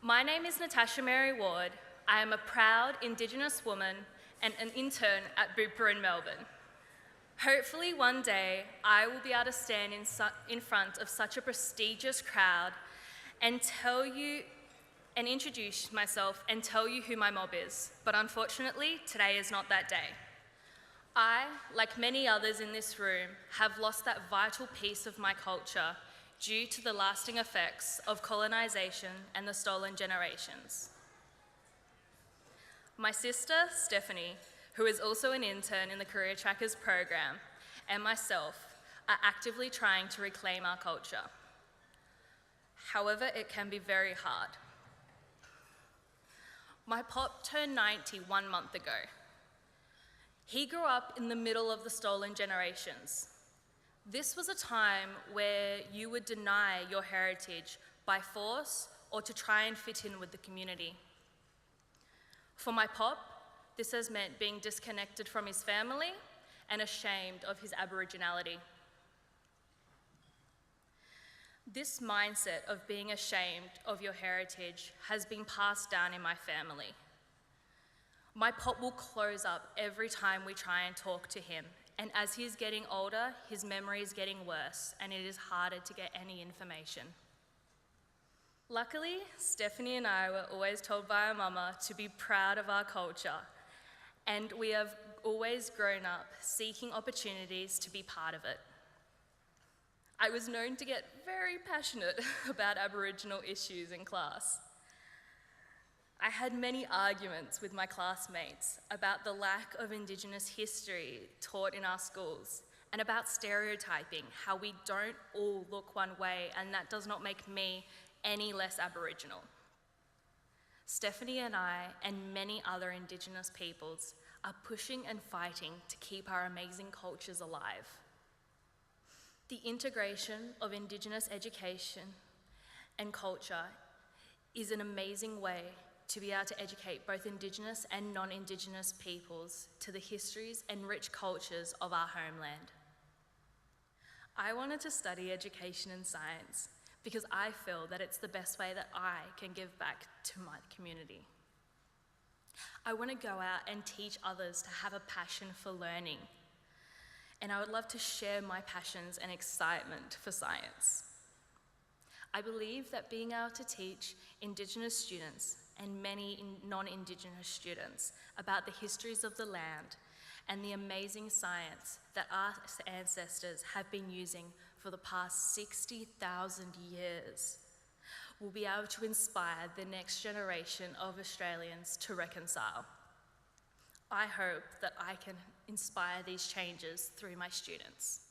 My name is Natasha Mary Ward. I am a proud Indigenous woman and an intern at Bupa in Melbourne. Hopefully one day I will be able to stand in front of such a prestigious crowd and introduce myself and tell you who my mob is, but unfortunately today is not that day. I, like many others in this room, have lost that vital piece of my culture due to the lasting effects of colonisation and the stolen generations. My sister, Stephanie, who is also an intern in the CareerTrackers program, and myself are actively trying to reclaim our culture. However, it can be very hard. My pop turned 90 1 month ago. He grew up in the middle of the stolen generations. This was a time where you would deny your heritage by force or to try and fit in with the community. For my pop, this has meant being disconnected from his family and ashamed of his Aboriginality. This mindset of being ashamed of your heritage has been passed down in my family. My pop will close up every time we try and talk to him, and as he's getting older, his memory is getting worse, and it is harder to get any information. Luckily, Stephanie and I were always told by our mama to be proud of our culture, and we have always grown up seeking opportunities to be part of it. I was known to get very passionate about Aboriginal issues in class. I had many arguments with my classmates about the lack of Indigenous history taught in our schools and about stereotyping, how we don't all look one way, and that does not make me any less Aboriginal. Stephanie and I and many other Indigenous peoples are pushing and fighting to keep our amazing cultures alive. The integration of Indigenous education and culture is an amazing way to be able to educate both Indigenous and non-Indigenous peoples to the histories and rich cultures of our homeland. I wanted to study education and science because I feel that it's the best way that I can give back to my community. I want to go out and teach others to have a passion for learning, and I would love to share my passions and excitement for science. I believe that being able to teach Indigenous students and many non-Indigenous students about the histories of the land and the amazing science that our ancestors have been using for the past 60,000 years will be able to inspire the next generation of Australians to reconcile. I hope that I can inspire these changes through my students.